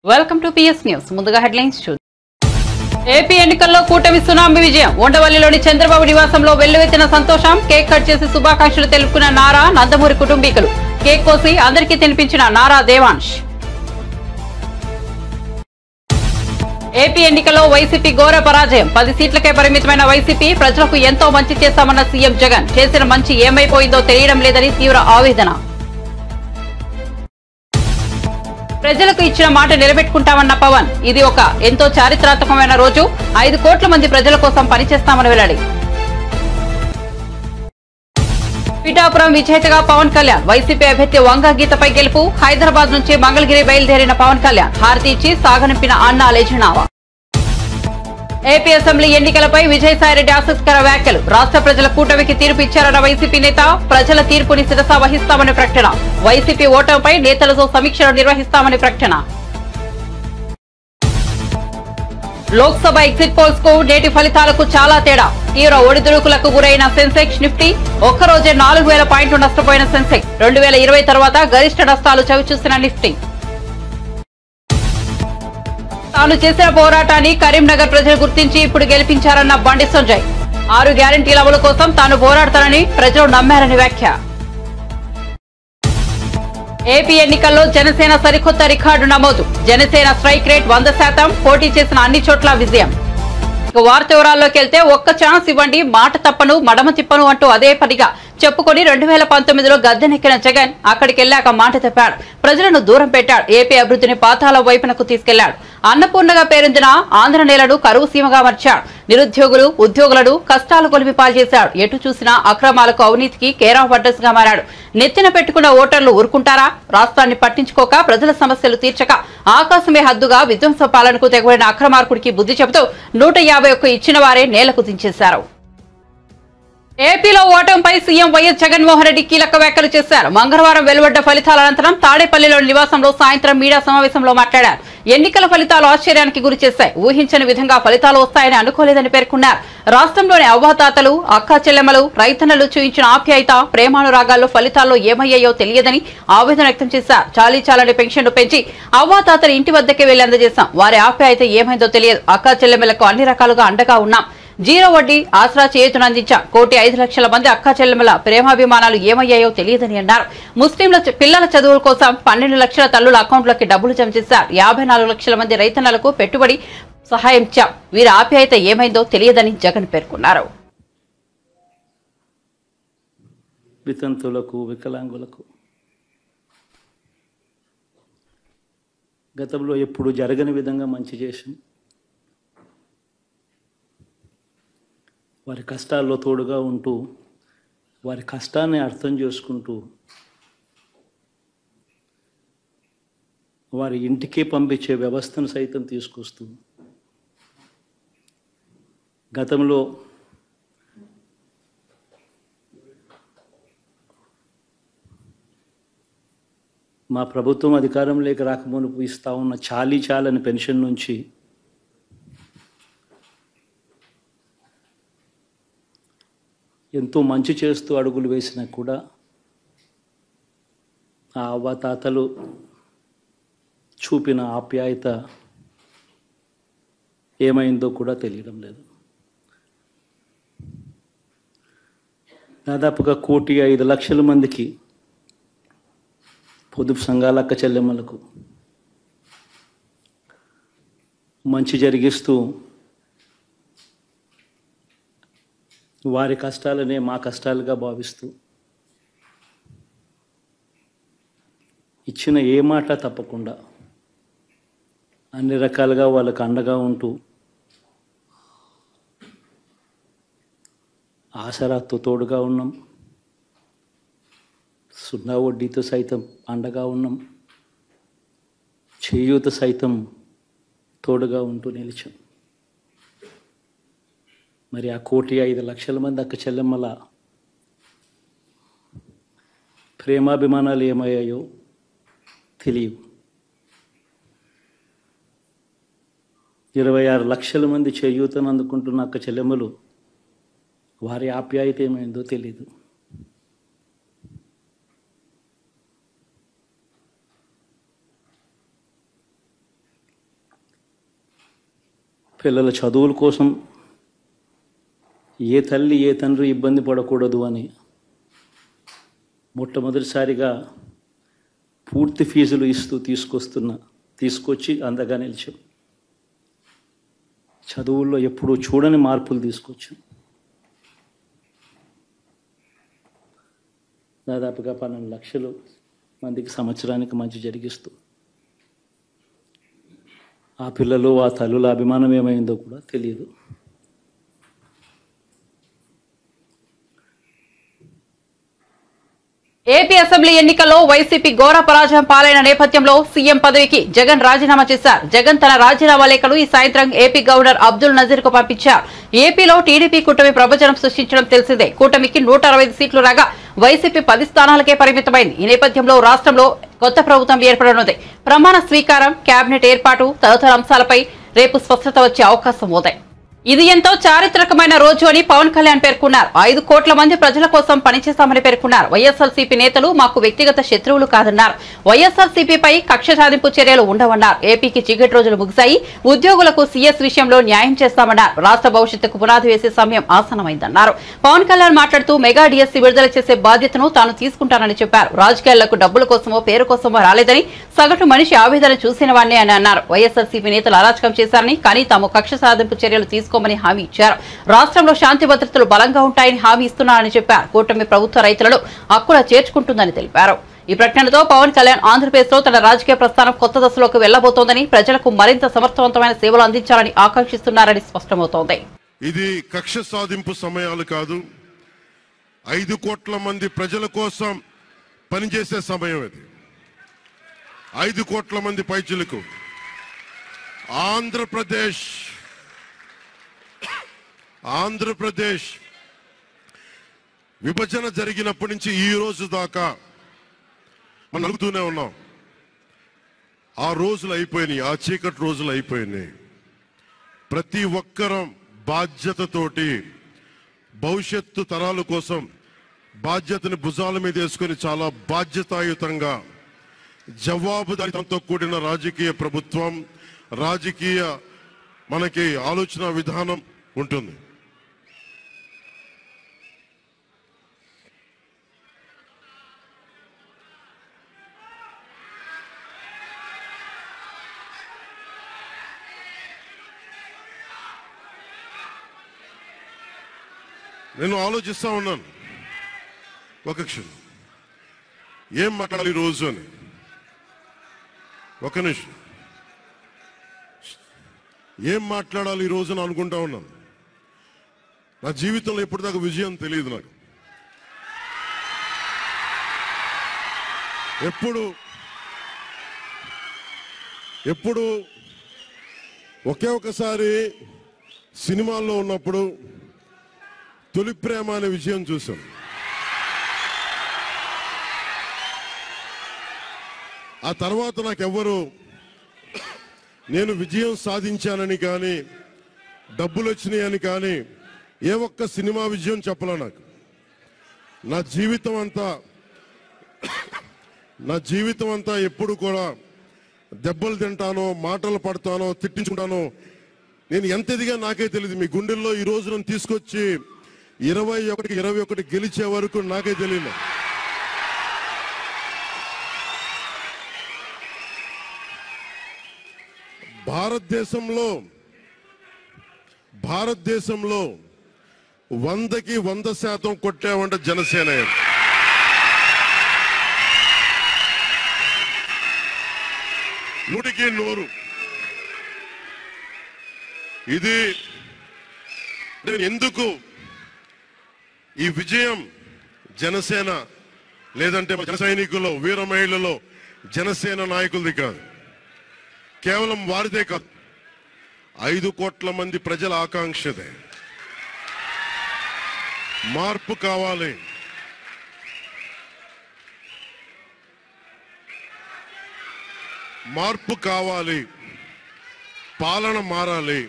Welcome to PS news. ముందుగా headlines చూద్దాం. AP ఎన్నికల్లో కూటమి సునామీ విజయం. ఉండవల్లిలోని చంద్రబాబు నివాసంలో వెల్లువెత్తిన సంతోషం. కేక్ కట్ చేసి శుభాకాంక్షలు తెలుపుకున్న నారా, నందమూరి కుటుంబీకులు. కేక్ కోసి అందరికీ తినిపించిన నారా దేవాంశ్. ఏపీ ఎన్నికల్లో వైసీపీ ఘోర పరాజయం. 10 సీట్లకే పరిమితమైన వైసీపీ ప్రజలకు ఎంతో మంచి చేశామన్న సీఎం జగన్. చేసిన మంచి ఏమైపోయిందో తెలియడం లేదని తీవ్ర ఆవేదన. ప్రజలకు ఇచ్చిన మాట నిలబెట్టుకుంటామన్న పవన్. ఇది ఒక ఎంతో చారిత్రాత్మకమైన రోజు. 5 కోట్ల మంది ప్రజల కోసం పనిచేస్తామని వెల్లడి. పిఠాపురం విజేతగా పవన్ కళ్యాణ్. వైసీపీ అభ్యర్థి వంగ గీతపై గెలుపు. హైదరాబాద్ నుంచి మంగళగిరి బయలుదేరిన పవన్ కళ్యాణ్ హారతి ఇచ్చి సాగనింపిన అన్నా లేచినావా. ఏపీ అసెంబ్లీ ఎన్నికలపై విజయసాయిరెడ్డి ఆసక్తికర వ్యాఖ్యలు. రాష్ట్ర ప్రజల కూటమికి తీర్పు ఇచ్చారన్న వైసీపీ నేత. ప్రజల తీర్పుని శిరసా వహిస్తామని ప్రకటన. వైసీపీ ఓటమిపై నేతలతో సమీక్షలు నిర్వహిస్తామని ప్రకటన. లోక్సభ ఎగ్జిట్ పోల్స్ కు నేటి ఫలితాలకు చాలా తేడా. తీవ్ర ఒడిదుడుకులకు గురైన సెన్సెక్స్, నిఫ్టీ. ఒక్కరోజే 4000 పాయింట్లు నష్టపోయిన సెన్సెక్స్. 2020 తర్వాత గరిష్ట నష్టాలు చవిచూసిన నిఫ్టీ. తాను చేసిన పోరాటాన్ని కరీంనగర్ ప్రజలు గుర్తించి ఇప్పుడు గెలిపించారన్న బండి సంజయ్. 6 గ్యారంటీల అమలు కోసం తాను పోరాడతానని ప్రజలు నమ్మారని వ్యాఖ్య. ఏపీ ఎన్నికల్లో జనసేన సరికొత్త రికార్డు నమోదు. Janasena strike rate 100%. పోటీ చేసిన అన్ని చోట్ల విజయం. వార్త వివరాల్లోకి వెళ్తే, ఒక్క ఛాన్స్ ఇవ్వండి, మాట తప్పను, మడమ తిప్పను అంటూ అదే పనిగా చెప్పుకొని 2019లో గద్దెనెక్కిన జగన్ అక్కడికి వెళ్లాక మాట తప్పాడు. ప్రజలను దూరం పెట్టాడు. ఏపీ అభివృద్ధిని పాతాల వైపునకు తీసుకెళ్లాడు. అన్నపూర్ణగా పేరొందిన ఆంధ్ర నేలను కరువు సీమగా మార్చాడు. నిరుద్యోగులు, ఉద్యోగులను కష్టాలు కొలిపి పాల్చేశాడు. ఎటు చూసినా అక్రమాలకు, అవినీతికి కేర్ ఆఫ్ అడ్రస్ గా మారాడు. నెత్తిన పెట్టుకున్న ఓటర్లు ఊరుకుంటారా? రాష్ట్రాన్ని పట్టించుకోక, ప్రజల సమస్యలు తీర్చక, ఆకాశమే హద్దుగా విధ్వంస పాలనకు తెగబడిన అక్రమార్కుడికి బుద్ధి చెబుతూ 151 ఇచ్చిన వారే నేలకు దించేశారు. ఏపీలో ఓటమిపై సీఎం వైఎస్ జగన్మోహన్ రెడ్డి కీలక వ్యాఖ్యలు చేశారు. మంగళవారం వెలువడ్డ ఫలితాల అనంతరం తాడేపల్లిలోని నివాసంలో సాయంత్రం మీడియా సమావేశంలో మాట్లాడారు. ఎన్నికల ఫలితాలు ఆశ్చర్యానికి గురి చేశాయి. ఊహించని విధంగా ఫలితాలు వస్తాయని అనుకోలేదని పేర్కొన్నారు. రాష్ట్రంలోని అవ్వాతాతలు, అక్కా చెల్లెమ్మలు, రైతన్నలు చూయించిన ఆప్యాయత, ప్రేమానురాగాల్లో ఫలితాల్లో ఏమయ్యాయో తెలియదని ఆవేదన వ్యక్తం చేశారు. చాలీచాలని పెన్షన్లు పెంచి అవ్వాతాతలు ఇంటి వద్దకే వెళ్లి అందజేశాం. వారి ఆప్యాయత ఏమైందో తెలియదు. అక్కా చెల్లెమ్మలకు అన్ని రకాలుగా అండగా ఉన్నాం. 0 వడ్డీ ఆసరా చేయూతనందించాం. 1,05,00,000 మంది అక్కా చెల్లెమ్మల ప్రేమాభిమానాలు ఏమయ్యాయో తెలియదని అన్నారు. ముస్లింల పిల్లల చదువుల కోసం 12 లక్షల తల్లుల అకౌంట్లోకి డబ్బులు జమ చేశారు. 54 లక్షల మంది రైతన్నలకు పెట్టుబడి సహాయం ఇచ్చాం. వీరి ఆప్యాయత ఏమైందో తెలియదని జగన్ పేర్కొన్నారు. వితంతులకు, వికలాంగులకు గతంలో ఎప్పుడు జరగని విధంగా మంచి చేశాం. వారి కష్టాల్లో తోడుగా ఉంటూ, వారి కష్టాన్ని అర్థం చేసుకుంటూ, వారి ఇంటికే పంపించే వ్యవస్థను సైతం తీసుకొస్తూ, గతంలో మా ప్రభుత్వం అధికారంలోకి రాకమునుపు ఇస్తా ఉన్న చాలని పెన్షన్ నుంచి ఎంతో మంచి చేస్తూ అడుగులు వేసినా కూడా ఆ అవ్వాతాతలు చూపిన ఆప్యాయత ఏమైందో కూడా తెలియడం లేదు. దాదాపుగా 1,05,00,000 మందికి పొదుపు సంఘాల అక్క చెల్లెమ్మలకు మంచి జరిగిస్తూ, వారి కష్టాలనే మా కష్టాలుగా భావిస్తూ, ఇచ్చిన ఏ మాట తప్పకుండా అన్ని రకాలుగా వాళ్ళకు అండగా ఉంటూ, ఆసరాతో తోడుగా ఉన్నాం. 0 వడ్డీతో సైతం అండగా ఉన్నాం. చేయూత సైతం తోడుగా ఉంటూ నిలిచాం. మరి ఆ 1,05,00,000 మంది అక్క చెల్లెమ్మల ప్రేమాభిమానాలు ఏమయ్యాయో తెలియవు. 26 లక్షల మంది చేయూతను అందుకుంటున్న అక్క చెల్లెమ్మలు, వారి ఆప్యాయత ఏమైందో తెలియదు. పిల్లల చదువుల కోసం ఏ తల్లి ఏ తండ్రి ఇబ్బంది పడకూడదు అని మొట్టమొదటిసారిగా పూర్తి ఫీజులు ఇస్తూ తీసుకొచ్చి అందగా నిలిచాం. చదువుల్లో ఎప్పుడూ చూడని మార్పులు తీసుకొచ్చాం. దాదాపుగా 12 లక్షలు మందికి సంవత్సరానికి మంచి జరిగిస్తూ ఆ పిల్లలు ఆ తల్లుల అభిమానం ఏమైందో కూడా తెలియదు. ఏపీ అసెంబ్లీ ఎన్నికల్లో వైసీపీ ఘోర పరాజయం పాలైన నేపథ్యంలో సీఎం పదవికి జగన్ రాజీనామా చేశారు. జగన్ తన రాజీనామా లేఖను ఈ సాయంత్రం ఏపీ గవర్నర్ అబ్దుల్ నజీర్ కు పంపించారు. ఏపీలో టీడీపీ కూటమి ప్రభంజనం సృష్టించడం తెలిసిందే. కూటమికి 165 సీట్లు రాగా వైసీపీ 10 స్థానాలకే పరిమితమైంది. ఈ నేపథ్యంలో రాష్ట్రంలో కొత్త ప్రభుత్వం ఏర్పడనుంది. ప్రమాణ స్వీకారం, కేబినెట్ ఏర్పాటు తదితర అంశాలపై రేపు స్పష్టత వచ్చే అవకాశం ఉంది. ఇది ఎంతో చారిత్రకమైన రోజు అని పవన్ కళ్యాణ్ పేర్కొన్నారు. 5 కోట్ల మంది ప్రజల కోసం పనిచేస్తామని పేర్కొన్నారు. వైఎస్ఆర్సీపీ నేతలు మాకు వ్యక్తిగత శత్రువులు కాదన్నారు. వైఎస్ఆర్సీపీపై కక్ష సాధింపు చర్యలు ఉండవన్నారు. ఏపీకి చీకటి రోజులు ముగిశాయి. ఉద్యోగులకు సీఎస్ విషయంలో న్యాయం చేస్తామన్నారు. రాష్ట్ర భవిష్యత్తుకు పునాది వేసే సమయం ఆసనమైందన్నారు. పవన్ కళ్యాణ్ మాట్లాడుతూ మెగా డిఎస్సీ విడుదల చేసే బాధ్యతను తాను తీసుకుంటానని చెప్పారు. రాజకీయాలకు డబ్బుల కోసమో పేరు కోసమో రాలేదని, సగటు మనిషి ఆవేదన చూసిన వాడిని అని అన్నారు. వైఎస్ఆర్సీపీ నేతలు అరాచకం చేశారని, కానీ తాము కక్ష సాధింపు చర్యలు తీసుకోమని హామీ ఇచ్చారు. రాష్ట్రంలో శాంతి భద్రతలు బలంగా ఉంటాయని హామీ ఇస్తున్నారని చెప్పారు. కూటమి ప్రభుత్వ రైతులను హక్కులా చేర్చుకుంటుందని తెలిపారు. ఈ ప్రకటనతో పవన్ కళ్యాణ్ ఆంధ్రప్రదేశ్ లో తన రాజకీయ ప్రస్థానం కొత్త దశలోకి వెళ్లబోతోందని, ప్రజలకు మరింత సమర్థవంతమైన సేవలు అందించాలని ఆకాంక్షిస్తున్నారని స్పష్టమవుతోంది. ఇది కక్ష సాధింపు సమయాలు కాదు. 5 కోట్ల మంది ప్రజల కోసం పనిచేసే సమయం ఇది. 5 కోట్ల మంది పైచులకు ఆంధ్రప్రదేశ్ విభజన జరిగినప్పటి నుంచి ఈ రోజు దాకా మనం అడుగుతూనే ఉన్నాం. ఆ రోజులు అయిపోయినాయి, ఆ చీకటి రోజులు అయిపోయినాయి. ప్రతి ఒక్కరం బాధ్యతతోటి భవిష్యత్తు తరాల కోసం బాధ్యతని భుజాల మీద వేసుకొని చాలా బాధ్యతాయుతంగా జవాబుదారీతనంతో కూడిన రాజకీయ ప్రభుత్వం, రాజకీయ మనకి ఆలోచన విధానం ఉంటుంది. నేను ఆలోచిస్తా ఉన్నాను, ఒక క్షణం ఏం మాట్లాడాలి రోజు అని. ఒక నిమిషం, ఏం మాట్లాడాలి ఈ రోజున అనుకుంటా ఉన్నాను. నా జీవితంలో ఎప్పటిదాకా విజయం తెలియదు నాకు. ఎప్పుడు ఒకే ఒకసారి సినిమాల్లో ఉన్నప్పుడు తొలి ప్రేమ అనే విజయం చూసాం. ఆ తర్వాత నాకెవ్వరు నేను విజయం సాధించానని కానీ, డబ్బులు వచ్చినాయని కానీ ఏ ఒక్క సినిమా విజయం చెప్పలే నాకు. నా జీవితం అంతా ఎప్పుడు కూడా దెబ్బలు తింటానో, మాటలు పడతానో, తిట్టించుకుంటానో. నేను ఎంత ఎదిగా నాకే తెలియదు. మీ గుండెల్లో ఈ రోజు నన్ను తీసుకొచ్చి 21 గెలిచే వరకు నాకే తెలియదు. భారతదేశంలో 100కి 100% కొట్టామంటే జనసేన. 100కి 100. ఇది ఎందుకు ఈ విజయం జనసేన లేదంటే జన సైనికులు, వీర మహిళలో జనసేన నాయకులది కాదు, కేవలం వారిదే కాదు, 5 కోట్ల మంది ప్రజల ఆకాంక్షదే. మార్పు కావాలి. పాలన మారాలి.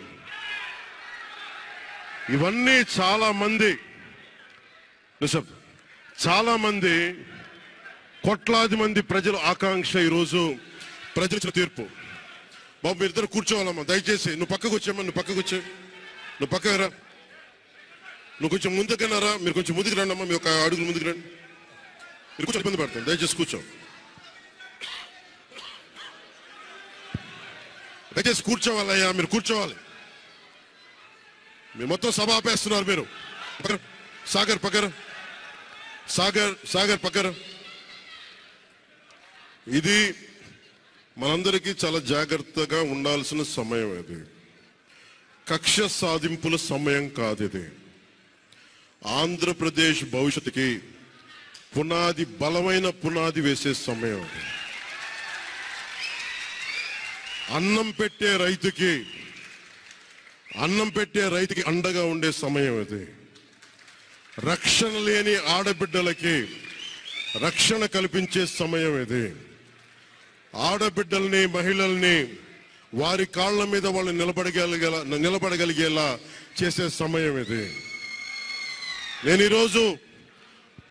ఇవన్నీ చాలా మంది కోట్లాది మంది ప్రజల ఆకాంక్ష. ఈరోజు ప్రజల తీర్పు బాబు మీరు ఇద్దరు కూర్చోవాలమ్మా దయచేసి. నువ్వు పక్కకు వచ్చామ్మా, నువ్వు పక్కకు వచ్చే, నువ్వు పక్కకు రా, నువ్వు కొంచెం ముందుకన్నారా, మీరు కొంచెం ముందుకు రండి అమ్మా, మీ ఒక అడుగులు ముందుకు రండి. మీరు కూర్చొని ఇబ్బంది పడతాను, దయచేసి కూర్చో, దయచేసి కూర్చోవాలయ్యా, మీరు కూర్చోవాలి. మీరు మొత్తం సభ ఆపేస్తున్నారు. మీరు సాగర్ పక్కన, సాగర్ పక్కన. ఇది మనందరికీ చాలా జాగ్రత్తగా ఉండాల్సిన సమయం. ఇది కక్ష సాధింపుల సమయం కాదు. ఇది ఆంధ్రప్రదేశ్ భవిష్యత్తుకి పునాది, బలమైన పునాది వేసే సమయం. అది అన్నం పెట్టే రైతుకి అండగా ఉండే సమయం. ఇది రక్షణ లేని ఆడబిడ్డలకి రక్షణ కల్పించే సమయం. ఇది ఆడబిడ్డల్ని, మహిళల్ని వారి కాళ్ళ మీద వాళ్ళు నిలబడగలిగేలా చేసే సమయం. ఇది నేను ఈరోజు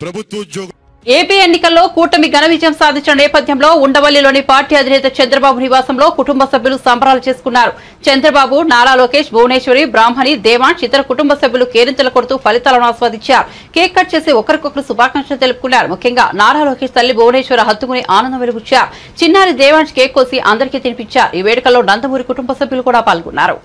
ప్రభుత్వ ఉద్యోగం. ఏపీ ఎన్నికల్లో కూటమి ఘన విజయం సాధించిన నేపథ్యంలో ఉండవల్లిలోని పార్టీ అధినేత చంద్రబాబు నివాసంలో కుటుంబ సభ్యులు సంబరాలు చేసుకున్నారు. చంద్రబాబు, నారా లోకేష్, భువనేశ్వరి, బ్రాహ్మణి, దేవాంశ్ ఇతర కుటుంబ సభ్యులు కేరింతలు కొడుతూ ఫలితాలను ఆస్వాదించారు. కేక్ కట్ చేసి ఒకరికొకరు శుభాకాంక్షలు తెలుపుకున్నారు. ముఖ్యంగా నారా లోకేష్ తల్లి భువనేశ్వరి హత్తుకుని ఆనందం వెలుగుచ్చారు. చిన్నారి దేవాంశ్ కేక్ కోసి అందరికీ తినిపించారు. ఈ వేడుకల్లో నందమూరి కుటుంబ సభ్యులు కూడా పాల్గొన్నారు.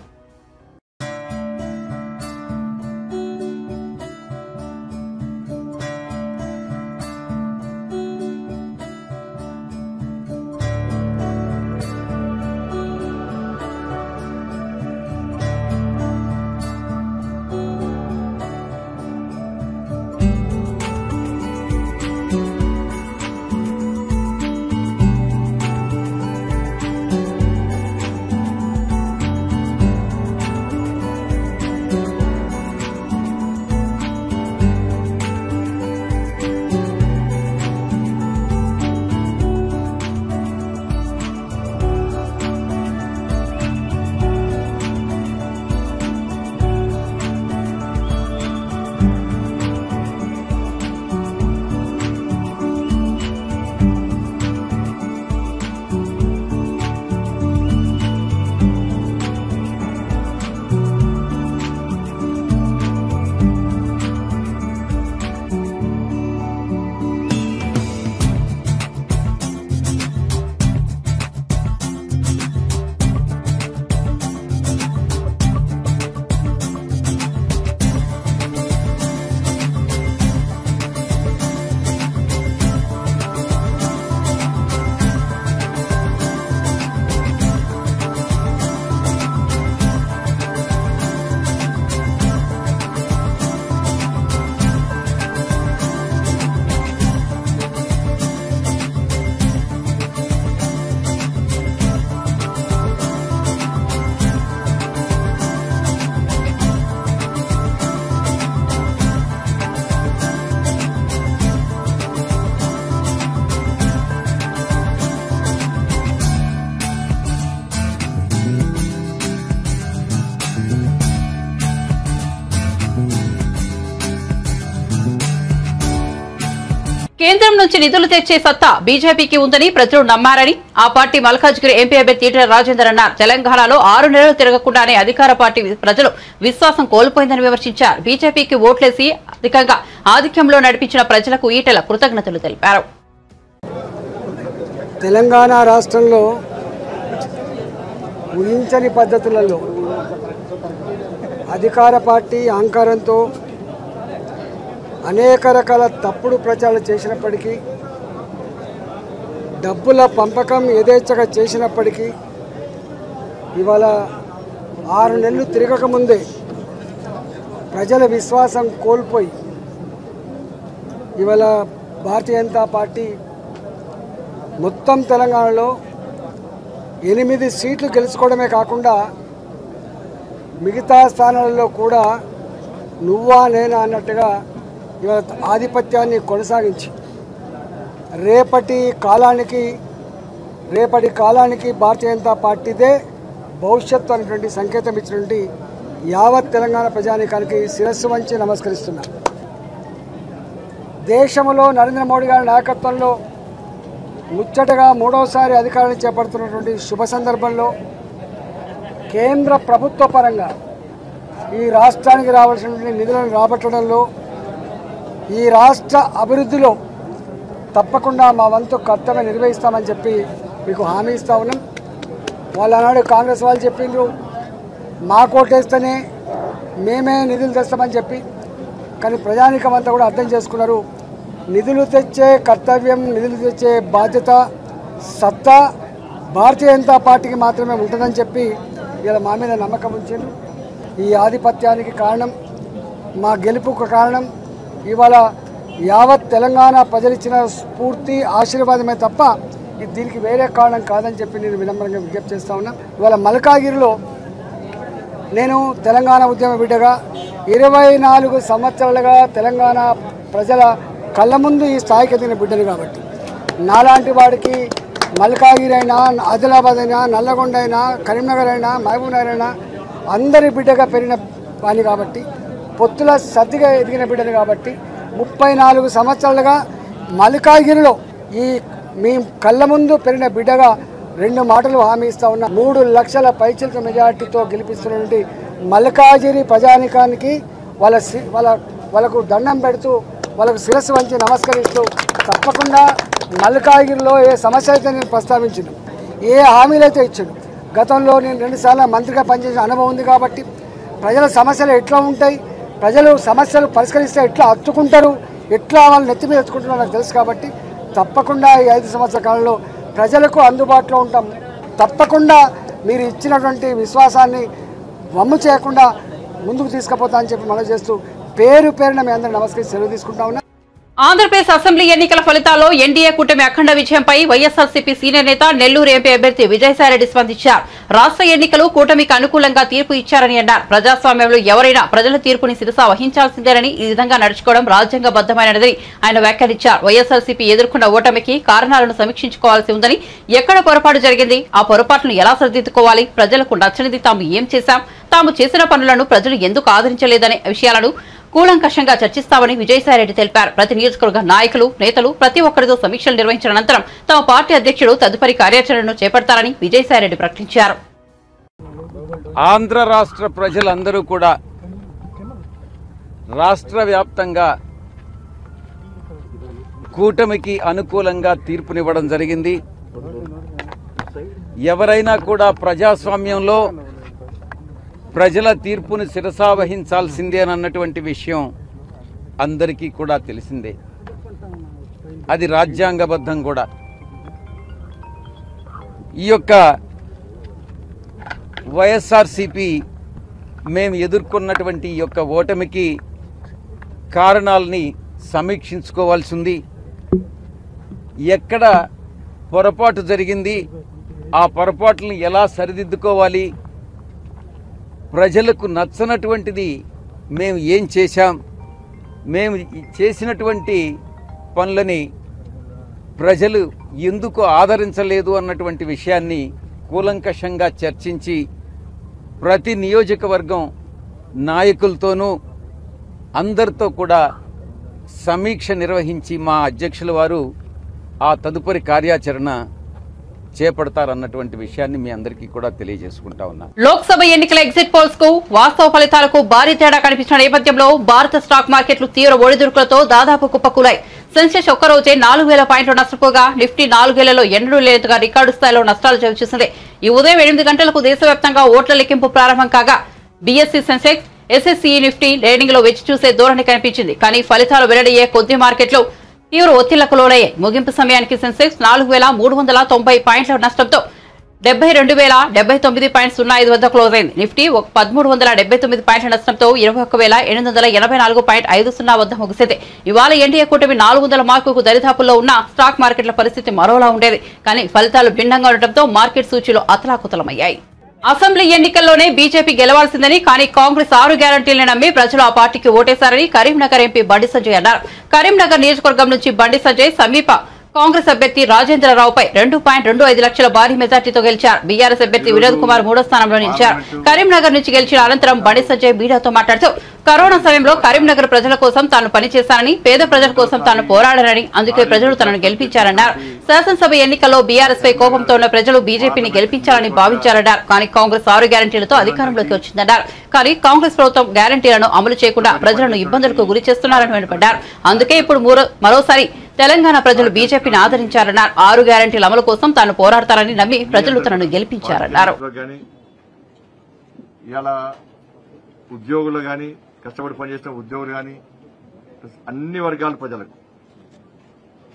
కేంద్రం నుంచి నిధులు తెచ్చే సత్తా బీజేపీకి ఉందని ప్రజలు నమ్మారని ఆ పార్టీ మల్కాజ్గిరి ఎంపీ అభ్యర్థి ఈటెల రాజేందర్ అన్నారు. తెలంగాణలో 6 నెలలు తిరగకుండానే అధికార పార్టీ ప్రజలు విశ్వాసం కోల్పోయిందని విమర్శించారు. బీజేపీకి ఓట్లేసి అధికంగా ఆధిక్యంలో నడిపించిన ప్రజలకు ఈటెల కృతజ్ఞతలు తెలిపారు. తెలంగాణ రాష్ట్రంలో ఊహించని పద్ధతులలో అధికార పార్టీ అహంకారంతో అనేక రకాల తప్పుడు ప్రచారాలు చేసినప్పటికీ, డబ్బుల పంపకం యథేచ్ఛగా చేసినప్పటికీ, ఇవాళ 6 నెలలు తిరగకముందే ప్రజల విశ్వాసం కోల్పోయి ఇవాళ భారతీయ జనతా పార్టీ మొత్తం తెలంగాణలో 8 సీట్లు గెలుచుకోవడమే కాకుండా మిగతా స్థానాలలో కూడా నువ్వా నేనా అన్నట్టుగా ఇవాళ ఆధిపత్యాన్ని కొనసాగించి రేపటి కాలానికి భారతీయ జనతా పార్టీదే భవిష్యత్తు అనేటువంటి సంకేతం ఇచ్చినటువంటి యావత్ తెలంగాణ ప్రజానీకానికి శిరస్సు వంచి నమస్కరిస్తున్నా. దేశంలో నరేంద్ర మోడీ గారి నాయకత్వంలో ముచ్చటగా 3వసారి అధికారాన్ని చేపడుతున్నటువంటి శుభ సందర్భంలో కేంద్ర ప్రభుత్వ పరంగా ఈ రాష్ట్రానికి రావాల్సిన నిధులను రాబట్టడంలో, ఈ రాష్ట్ర అభివృద్ధిలో తప్పకుండా మా వంతు కర్తవ్యం నిర్వహిస్తామని చెప్పి మీకు హామీ ఇస్తా ఉన్నాం. వాళ్ళు అన్నాడు కాంగ్రెస్ వాళ్ళు చెప్పిండ్రు మా కోటేస్తేనే మేమే నిధులు తెస్తామని చెప్పి. కానీ ప్రజానీకం అంతా కూడా అర్థం చేసుకున్నారు. నిధులు తెచ్చే కర్తవ్యం, నిధులు తెచ్చే బాధ్యత, సత్తా భారతీయ జనతా పార్టీకి మాత్రమే ఉంటుందని చెప్పి ఇలా మా మీద నమ్మకం ఉంచారు. ఈ ఆధిపత్యానికి కారణం, మా గెలుపుకు కారణం ఇవాళ యావత్ తెలంగాణ ప్రజలిచ్చిన స్ఫూర్తి, ఆశీర్వాదమే తప్ప దీనికి వేరే కారణం కాదని చెప్పి నేను వినమ్రంగా విజ్ఞప్తి చేస్తా ఉన్నా. ఇవాళ మల్కాగిరిలో నేను తెలంగాణ ఉద్యమ బిడ్డగా 24 సంవత్సరాలుగా తెలంగాణ ప్రజల కళ్ళ ముందు ఈ స్థాయికి ఎదిగిన బిడ్డను కాబట్టి, నాలాంటి వాడికి మల్కాగిరి అయినా, ఆదిలాబాద్ అయినా, నల్లగొండ అయినా, కరీంనగర్ అయినా, మహబూబ్ నగర్ అయినా అందరి బిడ్డగా పెరిగిన వాణి కాబట్టి, పొత్తుల సర్దిగా ఎదిగిన బిడ్డను కాబట్టి 34 సంవత్సరాలుగా మల్కాగిరిలో ఈ మీ కళ్ళ ముందు పెరిగిన బిడ్డగా 2 మాటలు హామీ ఇస్తా ఉన్నా. 3 లక్షల పైచిలక మెజార్టీతో గెలిపిస్తున్నటువంటి మల్కాజిరి ప్రజానికానికి వాళ్ళకు దండం పెడుతూ, వాళ్ళకు శిరస్సు వంచి నమస్కరిస్తూ, తప్పకుండా మల్కాజిరిలో ఏ సమస్య అయితే నేను ప్రస్తావించాను, ఏ హామీలు అయితే ఇచ్చాను, గతంలో నేను 2 సార్లు మంత్రిగా పనిచేసిన అనుభవం ఉంది కాబట్టి ప్రజల సమస్యలు ఎట్లా ఉంటాయి, ప్రజలు సమస్యలు పరిష్కరిస్తే ఎట్లా హత్తుకుంటారు, ఎట్లా వాళ్ళు నెత్తి మీద ఎత్తుకుంటున్నారో నాకు తెలుసు కాబట్టి తప్పకుండా ఈ 5 సంవత్సరాల కాలంలో ప్రజలకు అందుబాటులో ఉంటాం. తప్పకుండా మీరు ఇచ్చినటువంటి విశ్వాసాన్ని వమ్ము చేయకుండా ముందుకు తీసుకుపోతా అని చెప్పి మనం చేస్తూ పేరు పేరున మీ అందరూ నమస్కరించి సెలవు తీసుకుంటా ఉన్నా. ఆంధ్రప్రదేశ్ అసెంబ్లీ ఎన్నికల ఫలితాల్లో ఎన్డీఏ కూటమి అఖండ విజయంపై వైఎస్ఆర్సీపీ సీనియర్ నేత నెల్లూరు ఎంపీ అభ్యర్థి విజయసాయిరెడ్డి స్పందించారు. రాష్ట్ర ఎన్నికలు కూటమికి అనుకూలంగా తీర్పు ఇచ్చారని అన్నారు. ప్రజాస్వామ్యంలో ఎవరైనా ప్రజల తీర్పుని శిరస వహించాల్సిందేనని, ఈ విధంగా నడుచుకోవడం రాజ్యాంగబద్దమైనదని ఆయన వ్యాఖ్యానించారు. వైఎస్ఆర్సీపీ ఎదుర్కొన్న ఓటమికి కారణాలను సమీక్షించుకోవాల్సి ఉందని, ఎక్కడ పొరపాటు జరిగింది, ఆ పొరపాటును ఎలా సరిదిద్దుకోవాలి, ప్రజలకు నచ్చనిది తాము ఏం చేశాం, తాము చేసిన పనులను ప్రజలు ఎందుకు ఆదరించలేదనే విషయాలను కూలంకషంగా చర్చిస్తామని విజయసాయిరెడ్డి తెలిపారు. ప్రతి నియోజకవర్గ నాయకులు, నేతలు ప్రతి ఒక్కరితో సమీక్షలు నిర్వహించిన అనంతరం తమ పార్టీ అధ్యక్షుడు తదుపరి కార్యాచరణను చేపడతారని విజయసాయిరెడ్డి ప్రకటించారు. ఆంధ్ర రాష్ట్ర ప్రజలందరూ కూడా రాష్ట్ర వ్యాప్తంగా కూటమికి అనుకూలంగా తీర్పునివ్వడం జరిగింది. ఎవరైనా కూడా ప్రజాస్వామ్యంలో ప్రజల తీర్పును శిరసావహించాల్సిందే అన్నటువంటి విషయం అందరికీ కూడా తెలిసిందే. అది రాజ్యాంగబద్ధం కూడా. ఈ యొక్క వైఎస్ఆర్సీపీ మేము ఎదుర్కొన్నటువంటి ఈ యొక్క ఓటమికి కారణాలని సమీక్షించుకోవాల్సి ఉంది. ఎక్కడ పొరపాటు జరిగింది, ఆ పొరపాట్లను ఎలా సరిదిద్దుకోవాలి, ప్రజలకు నచ్చనటువంటిది మేము ఏం చేశాం, మేము చేసినటువంటి పనులని ప్రజలు ఎందుకు ఆదరించలేదు అన్నటువంటి విషయాన్ని కూలంకషంగా చర్చించి ప్రతి నియోజకవర్గం నాయకులతోనూ అందరితో కూడా సమీక్ష నిర్వహించి మా అధ్యక్షుల వారు ఆ తదుపరి కార్యాచరణ చేపడతారన్నటువంటి విషయాన్ని మీ అందరికీ కూడా తెలియజేసుకుంటా ఉన్నా. లోక్సభ ఎన్నికల ఎగ్జిట్ పోల్స్ కు వాస్తవ ఫలితాలకు భారీ తేడా కనిపించిన నేపథ్యంలో భారత స్టాక్ మార్కెట్లు తీవ్ర ఒడిదుడుకులతో దాదాపు కుప్పకూలాయి. సెన్సెక్స్ ఒక్కరోజే 4000 పాయింట్లు నష్టపోగా నిఫ్టీ 4 ఏళ్లలో ఎన్నడూ లేనట్టుగా రికార్డు స్థాయిలో నష్టాలు చవిచూసింది. ఈ ఉదయం 8 గంటలకు దేశవ్యాప్తంగా ఓట్ల లెక్కింపు ప్రారంభం కాగా BSc Sensex, SSC Nifty trading లో వేచి చూసే ధోరణి కనిపించింది. కానీ ఫలితాలు వెల్లడయ్యే కొద్ది మార్కెట్లు తీవ్ర ఒత్తిళ్లకు లోనయ్యాయి. ముగింపు సమయానికి సెన్సెక్స్ 4390 పాయింట్ల నష్టంతో 72,079.05 వద్ద క్లోజ్ అయింది. నిఫ్టీ 1379 పాయింట్ల నష్టంతో 21,884.50 వద్ద ముగిసింది. ఇవాళ ఎన్డీఏ కూటమి 400 మార్కుకు దరిదాపుల్లో ఉన్న స్టాక్ మార్కెట్ల పరిస్థితి మరోలా ఉండేది. కానీ ఫలితాలు భిన్నంగా ఉండటంతో మార్కెట్ సూచీలు అతలాకుతలమయ్యాయి. అసెంబ్లీ ఎన్నికల్లోనే బీజేపీ గెలవాల్సిందని, కానీ కాంగ్రెస్ 6 గ్యారంటీలను నమ్మి ప్రజలు ఆ పార్టీకి ఓటేశారని కరీంనగర్ ఎంపీ బండి సంజయ్ అన్నారు. కరీంనగర్ నియోజకవర్గం నుంచి బండి సంజయ్ సమీప కాంగ్రెస్ అభ్యర్థి రాజేంద్రరావుపై 2.25 లక్షల భారీ మెజార్టీతో గెలిచారు. బీఆర్ఎస్ అభ్యర్థి వినోద్ కుమార్ 3వ స్థానంలో నిలిచారు. కరీంనగర్ నుంచి గెలిచిన అనంతరం బండి సంజయ్ మీడియాతో మాట్లాడుతూ కరోనా సమయంలో కరీంనగర్ ప్రజల కోసం తాను పనిచేశానని, పేద ప్రజల కోసం తాను పోరాడానని, అందుకే ప్రజలు తనను గెలిపించారన్నారు. శాసనసభ ఎన్నికల్లో బీఆర్ఎస్ పై కోపంతో ఉన్న ప్రజలు బీజేపీని గెలిపించాలని భావించారన్నారు. కానీ కాంగ్రెస్ 6 గ్యారంటీలతో అధికారంలోకి వచ్చిందన్నారు. కానీ కాంగ్రెస్ ప్రభుత్వం గ్యారంటీలను అమలు చేయకుండా ప్రజలను ఇబ్బందులకు గురి చేస్తున్నారని మండిపడ్డారు. అందుకే ఇప్పుడు మరోసారి తెలంగాణ ప్రజలు బీజేపీని ఆదరించారన్నారు. 6 గ్యారంటీల అమలు కోసం తాను పోరాడతారని నమ్మి ప్రజలు తనను గెలిపించారన్నారు. ఉద్యోగులు కానీ, కష్టపడి పనిచేసిన ఉద్యోగులు కానీ, అన్ని వర్గాల ప్రజలకు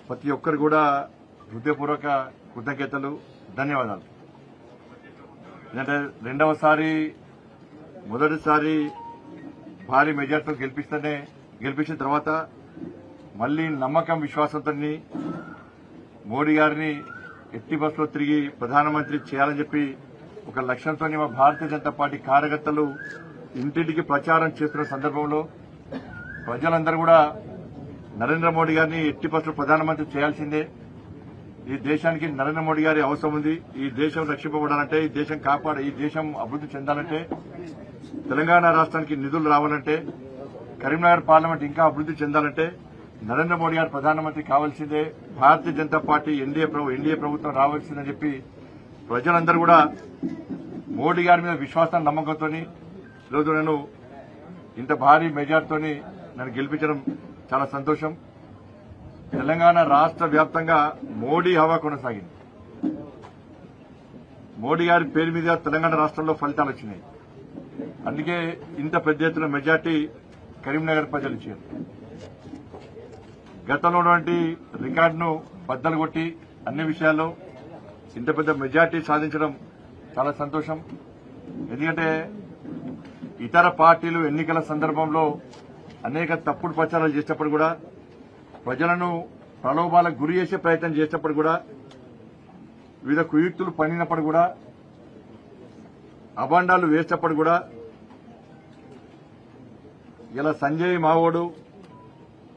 ప్రతి ఒక్కరు కూడా హృదయపూర్వక కృతజ్ఞతలు, ధన్యవాదాలు. ఎందుకంటే మొదటిసారి భారీ మెజార్టీతో గెలిపించిన తర్వాత మళ్లీ నమ్మకం, విశ్వాసంతో మోడీ గారిని ఎట్టి బస్సులో తిరిగి ప్రధానమంత్రి చేయాలని చెప్పి ఒక లక్ష్యంతో మా భారతీయ జనతా పార్టీ కార్యకర్తలు ఇంటింటికి ప్రచారం చేస్తున్న సందర్భంలో ప్రజలందరూ కూడా నరేంద్ర మోడీ గారిని ఎట్టి బస్సులో ప్రధానమంత్రి చేయాల్సిందే, ఈ దేశానికి నరేంద్ర మోడీ గారి అవసరం ఉంది, ఈ దేశం రక్షింపబడాలంటే, ఈ దేశం అభివృద్ది చెందాలంటే, తెలంగాణ రాష్ట్రానికి నిధులు రావాలంటే, కరీంనగర్ పార్లమెంట్ ఇంకా అభివృద్ది చెందాలంటే నరేంద్ర మోడీ గారు ప్రధానమంత్రి కావాల్సిందే, భారతీయ జనతా పార్టీ ఎన్డీఏ ప్రభుత్వం రావాల్సిందని చెప్పి ప్రజలందరూ కూడా మోడీ గారి మీద విశ్వాసాన్ని, నమ్మకంతో ఈరోజు నేను ఇంత భారీ మెజార్టీతో నన్ను గెలిపించడం చాలా సంతోషం. తెలంగాణ రాష్ట్ర వ్యాప్తంగా మోడీ హవా కొనసాగింది. మోడీ గారి పేరు మీద తెలంగాణ రాష్ట్రంలో ఫలితాలు వచ్చినాయి. అందుకే ఇంత పెద్ద ఎత్తున మెజార్టీ కరీంనగర్ ప్రజలు ఇచ్చారు. గతంలో ఉన్నటువంటి రికార్డును బద్దలు కొట్టి అన్ని విషయాల్లో ఇంత పెద్ద మెజార్టీ సాధించడం చాలా సంతోషం. ఎందుకంటే ఇతర పార్టీలు ఎన్నికల సందర్భంలో అనేక తప్పుడు ప్రచారాలు చేసినప్పుడు కూడా, ప్రజలను ప్రలోభాలకు గురి చేసే ప్రయత్నం చేసినప్పుడు కూడా, వివిధ కుయుక్తులు పన్నినప్పుడు కూడా, అభాండాలు వేసినప్పుడు కూడా, ఇలా సంజయ్ మావోడు,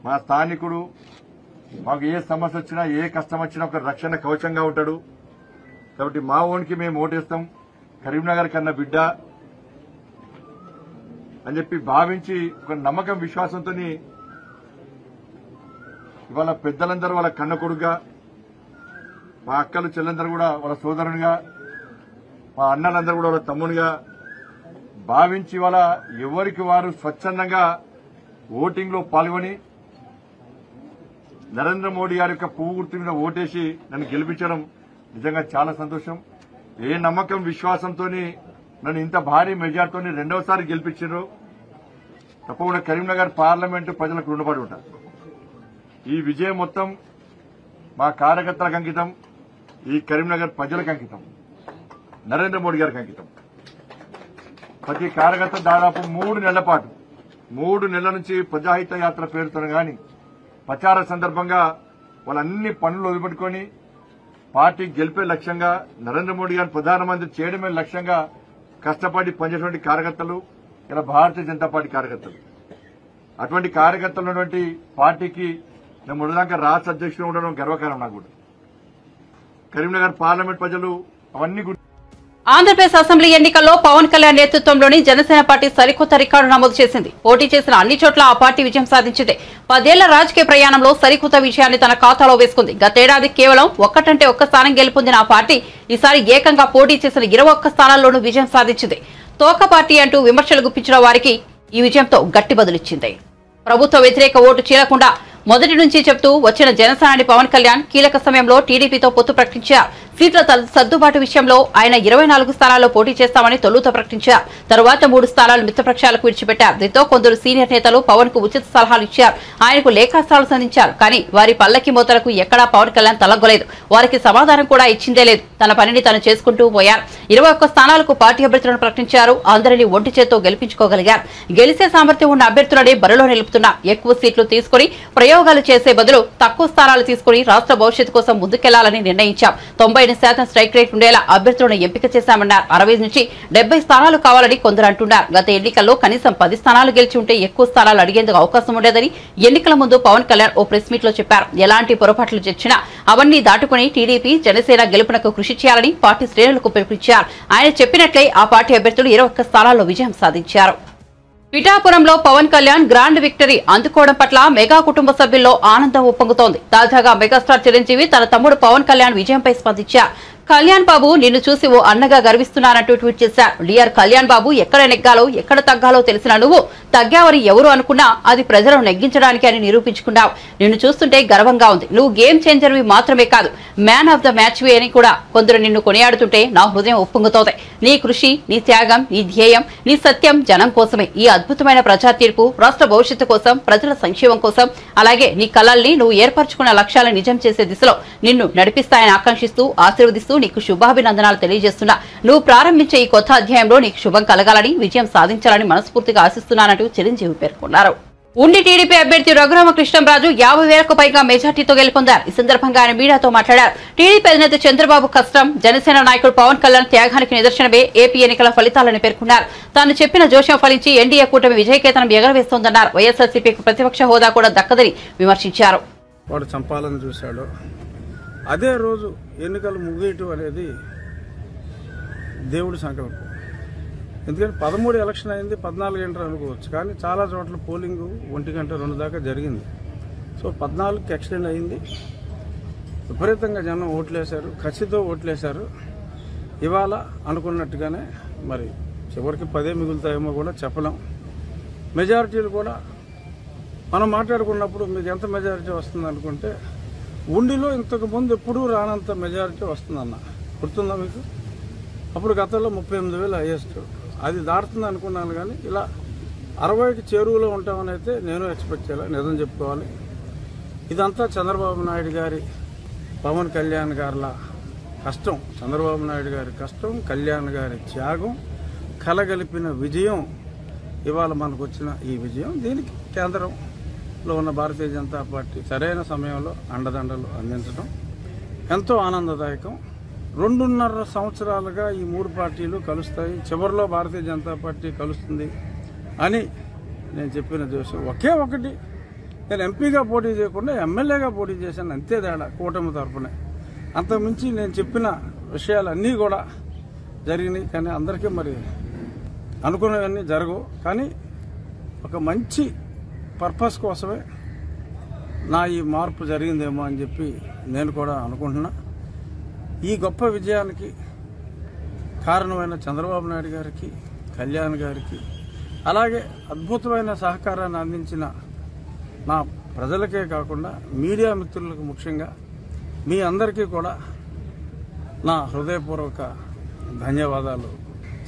మా స్థానికుడు, మాకు ఏ సమస్య వచ్చినా, ఏ కష్టం వచ్చినా ఒక రక్షణ కవచంగా ఉంటాడు. కాబట్టి మా ఓన్కి మేము ఓటేస్తాం, కరీంనగర్ కన్నా బిడ్డ అని చెప్పి భావించి ఒక నమ్మకం, విశ్వాసంతో ఇవాళ పెద్దలందరూ వాళ్ళ కన్న కొడుకుగా, మా అక్కలు చెల్లెందరూ కూడా వాళ్ళ సోదరునిగా, మా అన్నలందరూ కూడా వాళ్ళ తమ్మునిగా భావించి వాళ్ళ ఎవరికి వారు స్వచ్ఛందంగా ఓటింగ్ లో పాల్గొని నరేంద్ర మోడీ గారి యొక్క పువ్వు గుర్తు మీద ఓటేసి నన్ను గెలిపించడం నిజంగా చాలా సంతోషం. ఏ నమ్మకం, విశ్వాసంతో నన్ను ఇంత భారీ మెజార్టీతో రెండవసారి గెలిపించారు. తప్పకుండా కరీంనగర్ పార్లమెంటు ప్రజలకు రుణపడి ఉంటారు. ఈ విజయం మొత్తం మా కార్యకర్తలకు అంకితం, ఈ కరీంనగర్ ప్రజలకు అంకితం, నరేంద్ర మోడీ గారికి అంకితం. ప్రతి కార్యకర్త దాదాపు 3 నెలల పాటు, 3 నెలల నుంచి ప్రజాహిత యాత్ర పేరుతో గాని ప్రచార సందర్భంగా వాళ్ళన్ని పనులు వదిలిపెట్టుకుని పార్టీ గెలిపే లక్ష్యంగా, నరేంద్ర మోడీ గారిని ప్రధానమంత్రి చేయడమే లక్ష్యంగా కష్టపడి పనిచేసినటువంటి కార్యకర్తలు ఇలా భారతీయ జనతా పార్టీ కార్యకర్తలు. అటువంటి కార్యకర్తలు ఉన్నటువంటి పార్టీకి నేను మొదటిదాకా రాష్ట్ర అధ్యక్షుడు ఉండడం గర్వకారణం. నాకు కూడా కరీంనగర్ పార్లమెంట్ ప్రజలు అవన్నీ. ఆంధ్రప్రదేశ్ అసెంబ్లీ ఎన్నికల్లో పవన్ కళ్యాణ్ నేతృత్వంలోని జనసేన పార్టీ సరికొత్త రికార్డు నమోదు చేసింది. పోటీ చేసిన అన్ని చోట్ల ఆ పార్టీ విజయం సాధించింది. 10 ఏళ్ల రాజకీయ ప్రయాణంలో సరికొత్త విషయాన్ని తన ఖాతాలో వేసుకుంది. గతేడాది కేవలం ఒక్కటంటే ఒక్క స్థానం గెలుపొందిన ఆ పార్టీ ఈసారి ఏకంగా పోటీ చేసిన 21 స్థానాల్లోనూ విజయం సాధించింది. తోక పార్టీ అంటూ విమర్శలు గుప్పించిన వారికి ఈ విజయంతో గట్టి బదులిచ్చింది. ప్రభుత్వ వ్యతిరేక ఓటు చీలకుండా మొదటి నుంచి చెప్తూ వచ్చిన జనసేనాని పవన్ కళ్యాణ్ కీలక సమయంలో టీడీపీతో పొత్తు ప్రకటించారు. సీట్ల సర్దుబాటు విషయంలో ఆయన 24 స్థానాల్లో పోటీ చేస్తామని తొలుత ప్రకటించారు. తరువాత 3 స్థానాలు మిత్రపక్షాలకు విడిచిపెట్టారు. దీంతో కొందరు సీనియర్ నేతలు పవన్ కు ఉచిత సలహాలు ఇచ్చారు. ఆయనకు లేఖాస్త్రాలు సంధించారు. కానీ వారి పల్లకి మోతలకు ఎక్కడా పవన్ కళ్యాణ్ తలగ్గలేదు. వారికి సమాధానం కూడా ఇచ్చిందే లేదు. తన పనిని తను చేసుకుంటూ పోయారు. 21 స్థానాలకు పార్టీ అభ్యర్థులను ప్రకటించారు. అందరినీ ఒంటి చేత్తో గెలిపించుకోగలిగారు. గెలిచే సామర్థ్యం ఉన్న అభ్యర్థులనే బరిలో నిలుపుతున్నారు. ఎక్కువ సీట్లు తీసుకుని ప్రయోగాలు చేసే బదులు తక్కువ స్థానాలు తీసుకుని రాష్ట్ర భవిష్యత్తు కోసం ముందుకెళ్లాలని నిర్ణయించాం. 90 65% స్ట్రైక్ రేట్ ఉండేలా అభ్యర్థులను ఎంపిక చేశామన్నారు. 60 నుంచి 70 స్థానాలు కావాలని కొందరు అంటున్నారు. గత ఎన్నికల్లో కనీసం 10 స్థానాలు గెలిచి ఉంటే ఎక్కువ స్థానాలు అడిగేందుకు అవకాశం ఉండేదని ఎన్నికల ముందు పవన్ కళ్యాణ్ ఓ ప్రెస్ మీట్ లో చెప్పారు. ఎలాంటి పొరపాట్లు చేసినా అవన్నీ దాటుకుని టీడీపీ జనసేన గెలుపునకు కృషి చేయాలని పార్టీ శ్రేణులకు పిలుపునిచ్చారు. ఆయన చెప్పినట్లే ఆ పార్టీ అభ్యర్థులు 21 స్థానాల్లో విజయం సాధించారు. పిఠాపురంలో పవన్ కళ్యాణ్ గ్రాండ్ విక్టరీ అందుకోవడం పట్ల మెగా కుటుంబ సభ్యుల్లో ఆనందం ఉప్పొంగుతోంది. తాజాగా మెగాస్టార్ చిరంజీవి తన తమ్ముడు పవన్ కళ్యాణ్ విజయంపై స్పందించారు. కళ్యాణ్ బాబు నిన్ను చూసి ఓ అన్నగా గర్విస్తున్నానంటూ ట్వీట్ చేశారు. డియర్ కళ్యాణ్ బాబు, ఎక్కడ నెగ్గాలో ఎక్కడ తగ్గాలో తెలిసిన నువ్వు తగ్గావని ఎవరు అనుకున్నా అది ప్రజలను నెగ్గించడానికి అని నిరూపించుకున్నావు. నిన్ను చూస్తుంటే గర్వంగా ఉంది. నువ్వు గేమ్ చేంజర్వి మాత్రమే కాదు, మ్యాన్ ఆఫ్ ద మ్యాచ్వి అని కూడా కొందరు నిన్ను కొనియాడుతుంటే నా హృదయం ఉప్పొంగుతోంది. నీ కృషి, నీ త్యాగం, నీ ధ్యేయం, నీ సత్యం జనం కోసమే. ఈ అద్భుతమైన ప్రజా తీర్పు రాష్ట్ర భవిష్యత్తు కోసం, ప్రజల సంక్షేమం కోసం, అలాగే నీ కలల్ని నువ్వు ఏర్పరచుకున్న లక్ష్యాలను నిజం చేసే దిశలో నిన్ను నడిపిస్తాయని ఆకాంక్షిస్తూ ఆశీర్వదిస్తూ నీకు శుభాభినందనాలు తెలియజేస్తున్నా. నువ్వు ప్రారంభించే ఈ కొత్త అధ్యాయంలో నీకు శుభం కలగాలని, విజయం సాధించాలని మనస్ఫూర్తిగా ఆశిస్తున్నానంటూ చిరంజీవి పేర్కొన్నారు. ఉండి టీడీపీ అభ్యర్థి రఘురామకృష్ణంరాజు 50,000కు పైగా మెజార్టీతో గెలుపొందారు. ఈ సందర్భంగా ఆయన మీడియాతో మాట్లాడారు. టీడీపీ అధినేత చంద్రబాబు కష్టం, జనసేన నాయకుడు పవన్ కళ్యాణ్ త్యాగానికి నిదర్శనమే ఏపీ ఎన్నికల ఫలితాలని పేర్కొన్నారు. తాను చెప్పిన జోష్యం ఫలించి ఎన్డీఏ కూటమి విజయకేతనం ఎగరవేస్తోందన్నారు. వైఎస్ఆర్సీపీకి ప్రతిపక్ష హోదా కూడా దక్కదని విమర్శించారు. వాడు చంపాలని చూశాడు. అదే రోజు ఎన్నికలు ముగియటం అనేది దేవుడి సంకల్పం. ఎందుకంటే 13 ఎలక్షన్ అయింది, 14 గంటలు అనుకోవచ్చు, కానీ చాలా చోట్ల పోలింగ్ 1 గంట 2 దాకా జరిగింది. సో 14కి ఎక్స్టెండ్ అయింది. విపరీతంగా జనం ఓట్లేశారు, కసితో ఓట్లేశారు. ఇవాళ అనుకున్నట్టుగానే మరి చివరికి 10 మిగులుతాయేమో కూడా చెప్పలేం. మెజారిటీలు కూడా మనం మాట్లాడుకున్నప్పుడు మీకు ఎంత మెజారిటీ వస్తుంది అనుకుంటే, ఉండిలో ఇంతకు ముందు ఎప్పుడూ రానంత మెజారిటీ వస్తుందన్న గుర్తుందా మీకు? అప్పుడు గతంలో 38,000 హైయెస్ట్, అది దాటుతుంది అనుకున్నాను. కానీ ఇలా 60కి చేరువలో ఉంటామని అయితే నేను ఎక్స్పెక్ట్ చేయాలి, నిజం చెప్పుకోవాలి. ఇదంతా చంద్రబాబు నాయుడు గారి, పవన్ కళ్యాణ్ గారిలా కష్టం, చంద్రబాబు నాయుడు గారి కష్టం, కళ్యాణ్ గారి త్యాగం కలగలిపిన విజయం. ఇవాళ మనకు వచ్చిన ఈ విజయం, దీనికి కేంద్రంలో ఉన్న భారతీయ జనతా పార్టీ సరైన సమయంలో అండదండలు అందించడం ఎంతో ఆనందదాయకం. 2.5 సంవత్సరాలుగా ఈ 3 పార్టీలు కలుస్తాయి, చివరిలో భారతీయ జనతా పార్టీ కలుస్తుంది అని నేను చెప్పిన జోషం ఒకే ఒకటి. నేను ఎంపీగా పోటీ చేయకుండా ఎమ్మెల్యేగా పోటీ చేశాను, అంతే తేడా కూటమి తరఫునే. అంతకుమించి నేను చెప్పిన విషయాలన్నీ కూడా జరిగినాయి. కానీ అందరికీ మరి అనుకున్నవన్నీ జరగవు. కానీ ఒక మంచి పర్పస్ కోసమే నా ఈ మార్పు జరిగిందేమో అని చెప్పి నేను కూడా అనుకుంటున్నా. ఈ గొప్ప విజయానికి కారణమైన చంద్రబాబు నాయుడు గారికి, కళ్యాణ్ గారికి, అలాగే అద్భుతమైన సహకారాన్ని అందించిన నా ప్రజలకే కాకుండా మీడియా మిత్రులకు ముఖ్యంగా మీ అందరికీ కూడా నా హృదయపూర్వక ధన్యవాదాలు.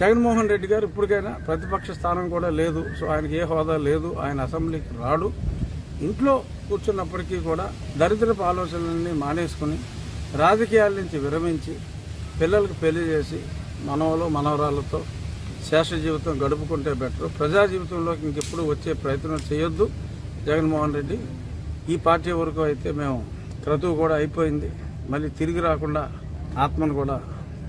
జగన్మోహన్ రెడ్డి గారు ఇప్పటికైనా ప్రతిపక్ష స్థానం కూడా లేదు, సో ఆయనకి ఏ హోదా లేదు, ఆయన అసెంబ్లీకి రాడు. ఇంట్లో కూర్చున్నప్పటికీ కూడా దరిద్రపు ఆలోచనలన్నీ మానేసుకుని రాజకీయాల నుంచి విరమించి పిల్లలకు పెళ్లి చేసి మనవలు మనవరాలతో శేష జీవితం గడుపుకుంటే బెటర్. ప్రజా జీవితంలోకి ఇంకెప్పుడు వచ్చే ప్రయత్నం చేయొద్దు జగన్మోహన్ రెడ్డి. ఈ పార్టీ వరకు అయితే మేము క్రతువు కూడా అయిపోయింది, మళ్ళీ తిరిగి రాకుండా ఆత్మను కూడా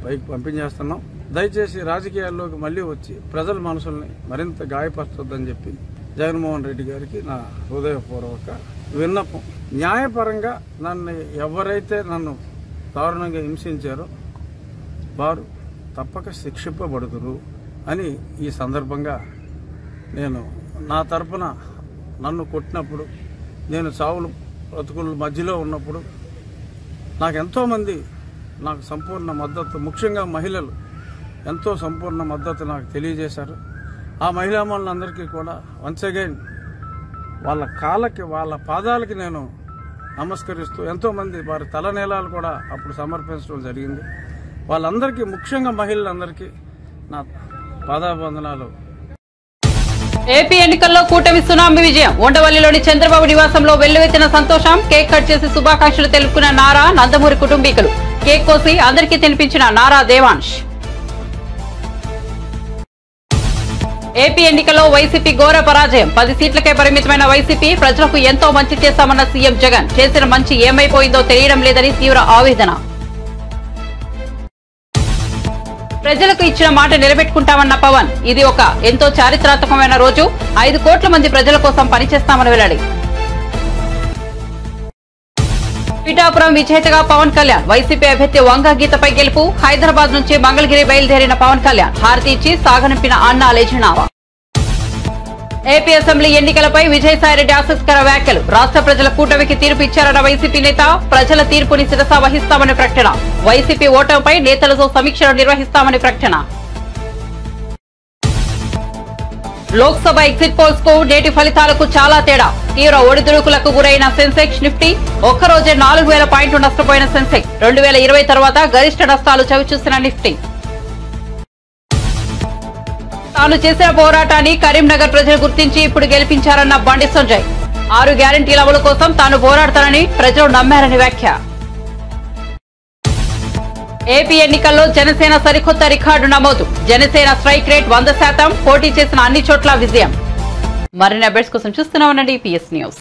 పైకి పంపించేస్తున్నాం. దయచేసి రాజకీయాల్లోకి మళ్ళీ వచ్చి ప్రజల మనసుల్ని మరింత గాయపరచొద్దని చెప్పి జగన్మోహన్ రెడ్డి గారికి నా హృదయపూర్వక విన్నపం. న్యాయపరంగా ఎవరైతే నన్ను దారుణంగా హింసించారో వారు తప్పక శిక్షింపబడుతురు అని ఈ సందర్భంగా నేను నా తరపున నన్ను కొట్టినప్పుడు, నేను చావులు బ్రతుకుల మధ్యలో ఉన్నప్పుడు నాకు ఎంతోమంది నాకు సంపూర్ణ మద్దతు, ముఖ్యంగా మహిళలు ఎంతో సంపూర్ణ మద్దతు నాకు తెలియజేశారు. ఆ మహిళామణులందరికీ కూడా వన్స్ అగైన్ వాళ్ళ కాళ్ళకి, వాళ్ళ పాదాలకి నేను నమస్కరిస్తూ, ఎంతోమంది వారి తలనీలాలు కూడా అప్పుడు సమర్పించడం జరిగింది. వాళ్ళందరికీ, ముఖ్యంగా మహిళలందరికీ నా పాదాభివందనాలు. ఏపీ ఎన్నికల్లో కూటమి సునామీ విజయం. ఉండవల్లిలోని చంద్రబాబు నివాసంలో వెల్లువెత్తిన సంతోషం. కేక్ కట్ చేసి శుభాకాంక్షలు తెలుపుకున్న నారా, నందమూరి కుటుంబీకులు. కేక్ కోసి అందరికీ తినిపించిన నారా దేవాంశ్. ఏపీ ఎన్నికల్లో వైసీపీ ఘోర పరాజయం. 10 సీట్లకే పరిమితమైన వైసీపీ ప్రజలకు ఎంతో మంచి చేశామన్న సీఎం జగన్ చేసిన మంచి ఏమైపోయిందో తెలియడం లేదని తీవ్ర ఆవేదన. ప్రజలకు ఇచ్చిన మాట నిలబెట్టుకుంటామన్న పవన్. ఇది ఒక ఎంతో చారిత్రాత్మకమైన రోజు. 5 కోట్ల మంది ప్రజల కోసం పనిచేస్తామని వెల్లడి. పిఠాపురం విజేతగా పవన్ కళ్యాణ్. వైసీపీ అభ్యర్థి వంగ గీతపై గెలుపు. హైదరాబాద్ నుంచి మంగళగిరి బయలుదేరిన పవన్ కళ్యాణ్ హారతి ఇచ్చి సాగనంపిన అన్నా లేచినావా. ఏపీ అసెంబ్లీ ఎన్నికలపై విజయసాయిరెడ్డి ఆసక్తికర వ్యాఖ్యలు. రాష్ట్ర ప్రజల కూటమికి తీర్పు ఇచ్చారన్న వైసీపీ నేత. ప్రజల తీర్పుని శిరస వహిస్తామని ప్రకటన. వైసీపీ ఓటమిపై నేతలతో సమీక్షలు నిర్వహిస్తామని ప్రకటన. లోక్సభ ఎగ్జిట్ పోల్స్ కు నేటి ఫలితాలకు చాలా తేడా. తీవ్ర ఒడిదుడుకులకు గురైన సెన్సెక్స్, నిఫ్టీ ఒక్కరోజే 4000 పాయింట్లు నష్టపోయిన సెన్సెక్స్. 2020 తర్వాత గరిష్ట నష్టాలు చవిచూసిన నిఫ్టీ. తాను చేసిన పోరాటాన్ని కరీంనగర్ ప్రజలు గుర్తించి ఇప్పుడు గెలిపించారన్న బండి సంజయ్. 6 గ్యారంటీల అమలు కోసం తాను పోరాడతానని ప్రజలు నమ్మారని వ్యాఖ్య. ఏపీ ఎన్నికల్లో జనసేన సరికొత్త రికార్డు నమోదు. Janasena strike rate 100%. పోటీ చేసిన అన్ని చోట్ల విజయం. మరిన్ని అప్డేట్స్ కోసం చూస్తూనే ఉండండి PS న్యూస్.